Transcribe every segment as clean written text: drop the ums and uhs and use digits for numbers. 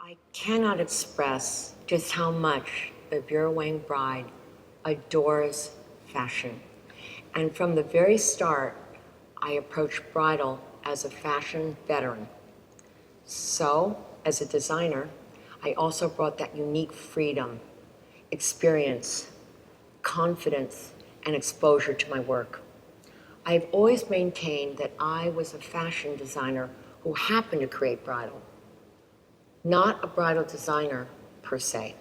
I cannot express just how much the Vera Wang bride adores fashion. And from the very start, I approached bridal as a fashion veteran. So, as a designer, I also brought that unique freedom, experience, confidence, and exposure to my work. I have always maintained that I was a fashion designer who happened to create bridal, not a bridal designer per se.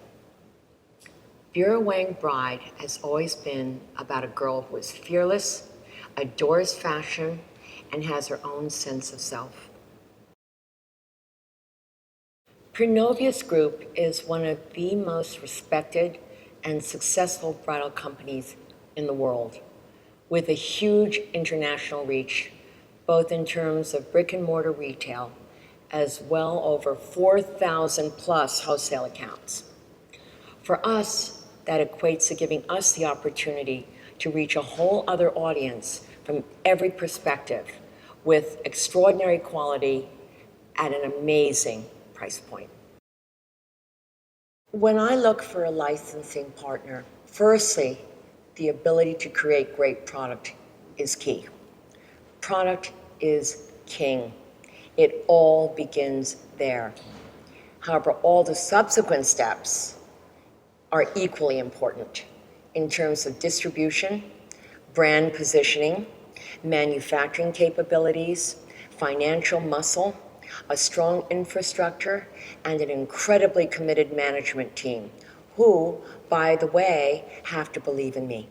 Vera Wang Bride has always been about a girl who is fearless, adores fashion, and has her own sense of self. Prenovius Group is one of the most respected and successful bridal companies in the world, with a huge international reach, both in terms of brick and mortar retail, as well over 4,000 plus wholesale accounts. For us, that equates to giving us the opportunity to reach a whole other audience from every perspective with extraordinary quality at an amazing price point. When I look for a licensing partner, firstly, the ability to create great product is key. Product is king. It all begins there. However, all the subsequent steps are equally important in terms of distribution, brand positioning, manufacturing capabilities, financial muscle, a strong infrastructure, and an incredibly committed management team who, by the way, have to believe in me.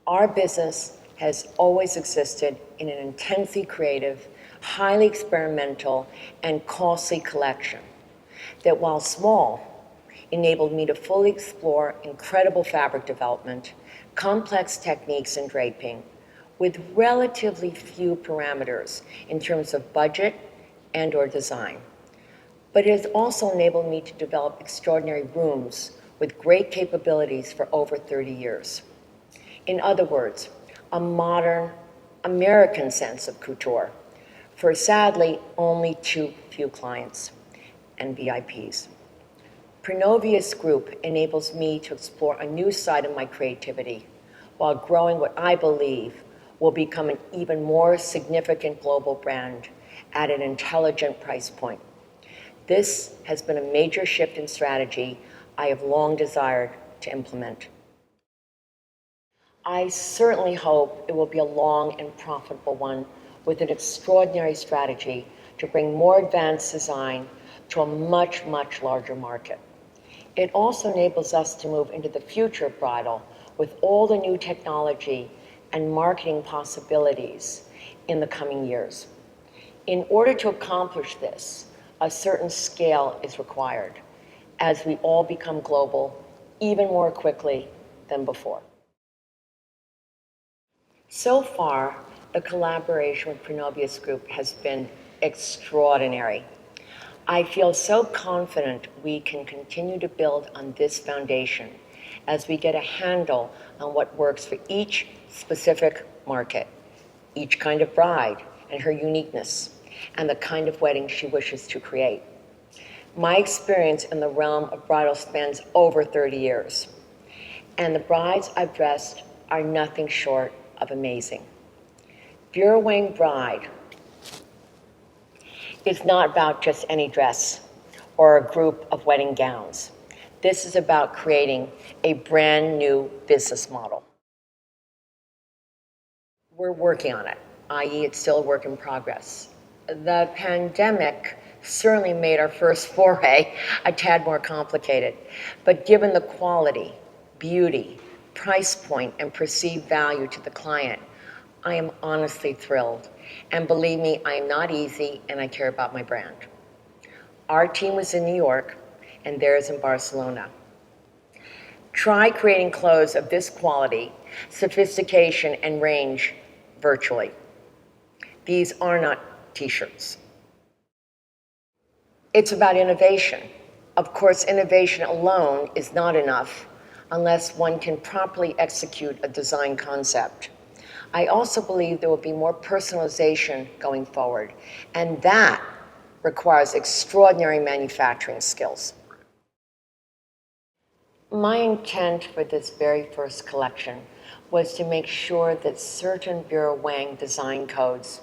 Our business has always existed in an intensely creative, highly experimental, and costly collection that, while small, enabled me to fully explore incredible fabric development, complex techniques in draping, with relatively few parameters in terms of budget and/or design. But it has also enabled me to develop extraordinary rooms with great capabilities for over 30 years. In other words, a modern American sense of couture for sadly only too few clients and VIPs. Prenovius Group enables me to explore a new side of my creativity while growing what I believe will become an even more significant global brand at an intelligent price point. This has been a major shift in strategy I have long desired to implement. I certainly hope it will be a long and profitable one with an extraordinary strategy to bring more advanced design to a much, much larger market. It also enables us to move into the future of bridal with all the new technology and marketing possibilities in the coming years. In order to accomplish this, a certain scale is required as we all become global even more quickly than before. So far, the collaboration with Prenovius Group has been extraordinary. I feel so confident we can continue to build on this foundation as we get a handle on what works for each specific market, each kind of bride and her uniqueness, and the kind of wedding she wishes to create. My experience in the realm of bridal spans over 30 years, and the brides I've dressed are nothing short of amazing. Vera Wang Bride is not about just any dress or a group of wedding gowns. This is about creating a brand new business model. We're working on it, i.e., it's still a work in progress. The pandemic certainly made our first foray a tad more complicated, but given the quality, beauty, price point, and perceived value to the client, I am honestly thrilled. And believe me, I am not easy and I care about my brand. Our team was in New York and theirs in Barcelona. Try creating clothes of this quality, sophistication, and range virtually. These are not t-shirts. It's about innovation. Of course, innovation alone is not enough unless one can properly execute a design concept. I also believe there will be more personalization going forward, and that requires extraordinary manufacturing skills. My intent for this very first collection was to make sure that certain Vera Wang design codes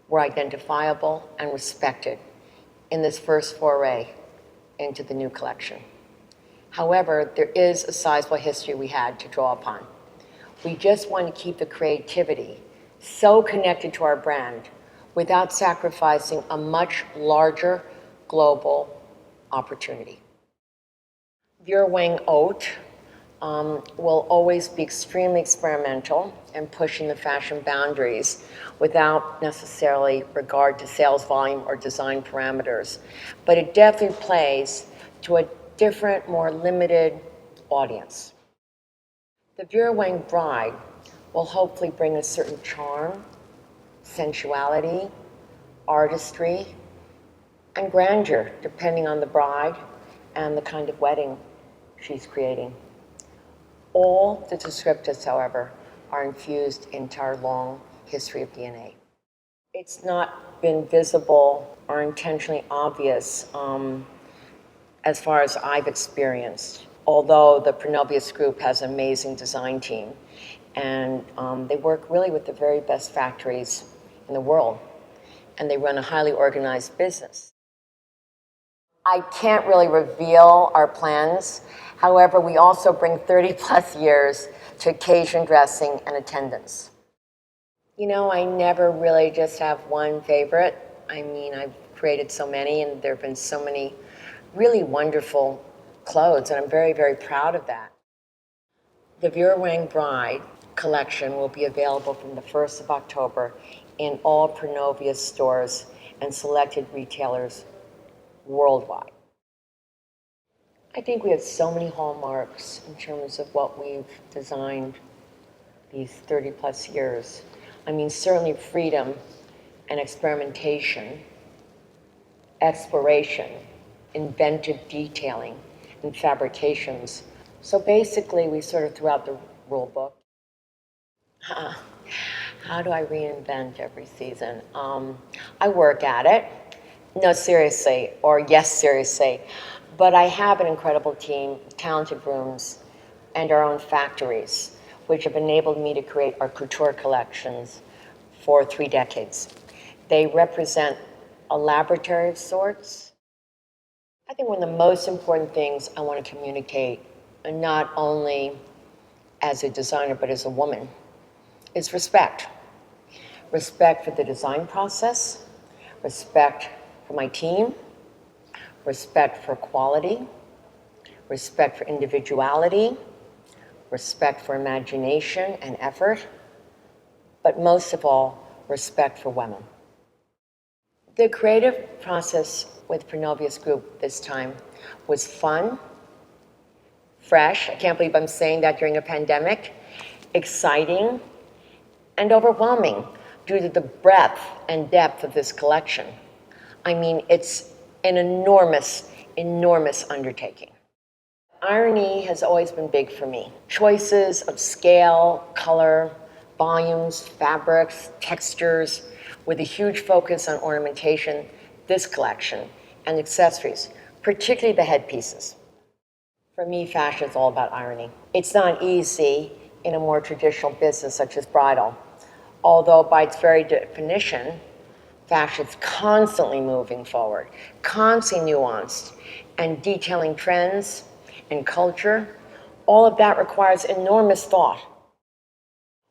were identifiable and respected in this first foray into the new collection. However, there is a sizable history we had to draw upon. We just want to keep the creativity so connected to our brand without sacrificing a much larger global opportunity. Vera Wang Haute will always be extremely experimental and pushing the fashion boundaries without necessarily regard to sales volume or design parameters. But it definitely plays to a different, more limited audience. The Vera Wang bride will hopefully bring a certain charm, sensuality, artistry, and grandeur, depending on the bride and the kind of wedding she's creating. All the descriptives, however, are infused into our long history of DNA. It's not been visible or intentionally obvious as far as I've experienced, although the Pronovius Group has an amazing design team, and they work really with the very best factories in the world, and they run a highly organized business. I can't really reveal our plans. However, we also bring 30 plus years to occasion dressing and attendance. You know, I never really just have one favorite. I mean, I've created so many, and there have been so many really wonderful clothes, and I'm very, very proud of that. The Vera Wang Bride collection will be available from the 1st of October in all Pronovius stores and selected retailers worldwide. I think we have so many hallmarks in terms of what we've designed these 30 plus years. I mean, certainly freedom and experimentation, exploration, inventive detailing, and fabrications. So basically, we sort of threw out the rule book. How do I reinvent every season? I work at it. No, seriously, or yes, seriously. But I have an incredible team, talented rooms, and our own factories, which have enabled me to create our couture collections for 3 decades. They represent a laboratory of sorts. I think one of the most important things I want to communicate, and not only as a designer, but as a woman, is respect. Respect for the design process, respect for my team, respect for quality, respect for individuality, respect for imagination and effort, but most of all, respect for women. The creative process with Pronovius Group this time was fun, fresh, I can't believe I'm saying that during a pandemic, exciting, and overwhelming due to the breadth and depth of this collection. I mean, it's an enormous, enormous undertaking. Irony has always been big for me. Choices of scale, color, volumes, fabrics, textures, with a huge focus on ornamentation, this collection, and accessories, particularly the headpieces. For me, fashion is all about irony. It's not easy in a more traditional business such as bridal, although by its very definition, fashion's constantly moving forward, constantly nuanced, and detailing trends and culture. All of that requires enormous thought.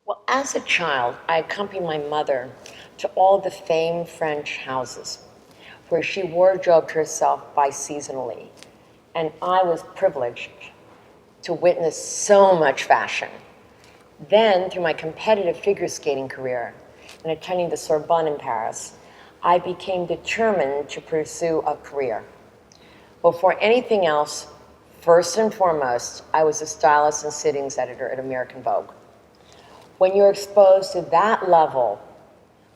Well, as a child, I accompanied my mother to all the famed French houses where she wardrobed herself biseasonally, and I was privileged to witness so much fashion. Then, through my competitive figure skating career and attending the Sorbonne in Paris, I became determined to pursue a career. Before anything else, first and foremost, I was a stylist and sittings editor at American Vogue. When you're exposed to that level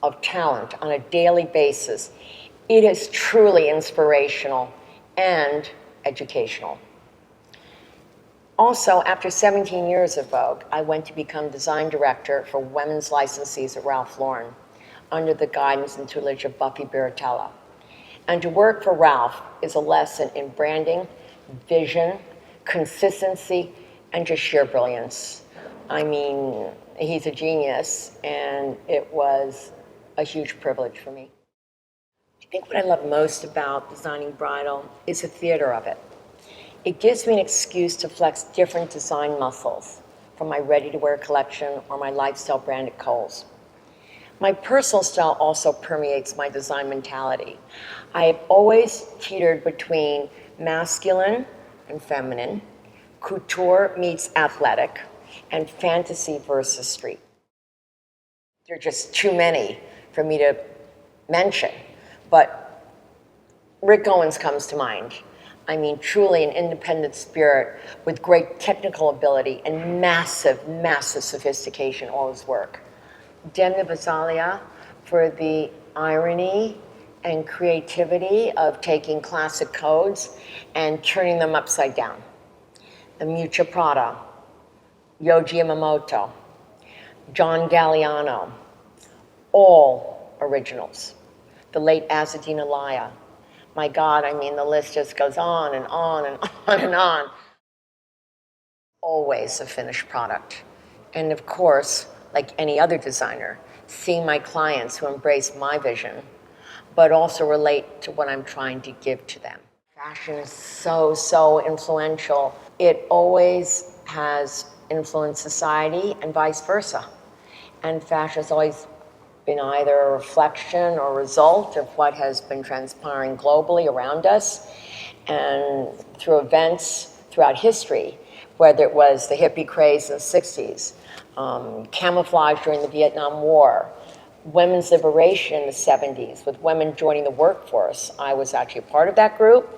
of talent on a daily basis, it is truly inspirational and educational. Also, after 17 years of Vogue, I went to become design director for women's licensees at Ralph Lauren under the guidance and tutelage of Buffy Baratella. And to work for Ralph is a lesson in branding, vision, consistency, and just sheer brilliance. I mean, he's a genius, and it was a huge privilege for me. I think what I love most about designing bridal is the theater of it. It gives me an excuse to flex different design muscles from my ready-to-wear collection or my lifestyle brand at Kohl's. My personal style also permeates my design mentality. I have always teetered between masculine and feminine, couture meets athletic, and fantasy versus street. There are just too many for me to mention, but Rick Owens comes to mind. I mean, truly an independent spirit with great technical ability and massive, massive sophistication in all his work. Demna Gvasalia for the irony and creativity of taking classic codes and turning them upside down. The Miuccia Prada, Yohji Yamamoto, John Galliano, all originals. The late Azzedine Alaïa. My God, I mean, the list just goes on and on and on and on. Always a finished product. And of course, like any other designer, seeing my clients who embrace my vision, but also relate to what I'm trying to give to them. Fashion is so, so influential. It always has influenced society and vice versa. And fashion has always been either a reflection or result of what has been transpiring globally around us and through events throughout history, whether it was the hippie craze in the 60s, camouflage during the Vietnam War, women's liberation in the 70s with women joining the workforce. I was actually a part of that group.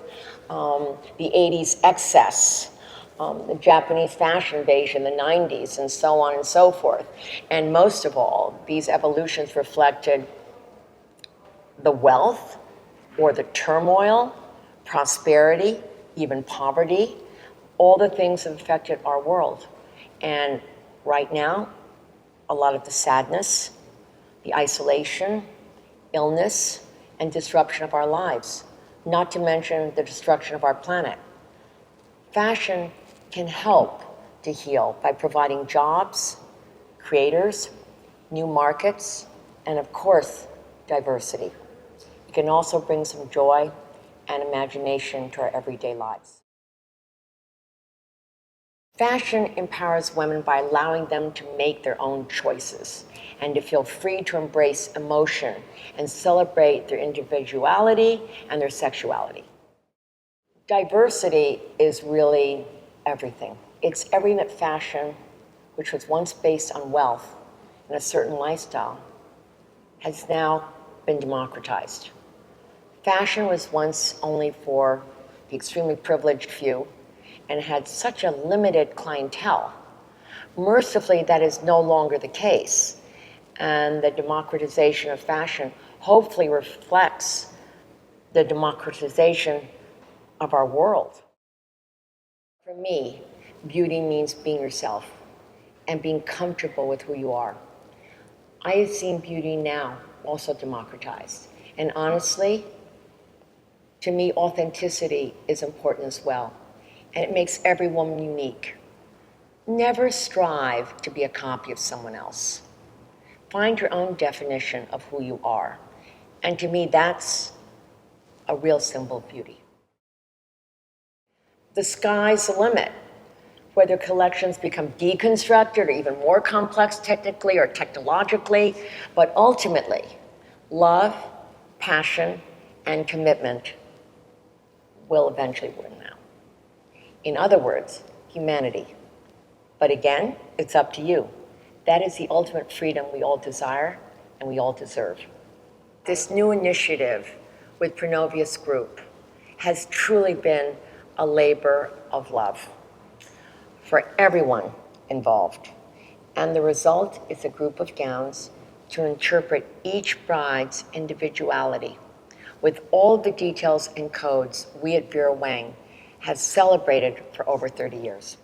The 80s excess, the Japanese fashion invasion in the 90s, and so on and so forth. And most of all, these evolutions reflected the wealth or the turmoil, prosperity, even poverty, all the things that affected our world. And right now, a lot of the sadness, the isolation, illness, and disruption of our lives, not to mention the destruction of our planet. Fashion can help to heal by providing jobs, creators, new markets, and of course, diversity. It can also bring some joy and imagination to our everyday lives. Fashion empowers women by allowing them to make their own choices and to feel free to embrace emotion and celebrate their individuality and their sexuality. Diversity is really everything. It's everything that fashion, which was once based on wealth and a certain lifestyle, has now been democratized. Fashion was once only for the extremely privileged few and had such a limited clientele. Mercifully, that is no longer the case. And the democratization of fashion hopefully reflects the democratization of our world. For me, beauty means being yourself and being comfortable with who you are. I have seen beauty now also democratized. And honestly, to me, authenticity is important as well. And it makes every woman unique. Never strive to be a copy of someone else. Find your own definition of who you are. And to me, that's a real symbol of beauty. The sky's the limit. Whether collections become deconstructed or even more complex technically or technologically, but ultimately, love, passion, and commitment will eventually win out. In other words, humanity. But again, it's up to you. That is the ultimate freedom we all desire and we all deserve. This new initiative with Pronovius Group has truly been a labor of love for everyone involved. And the result is a group of gowns to interpret each bride's individuality with all the details and codes we at Vera Wang have celebrated for over 30 years.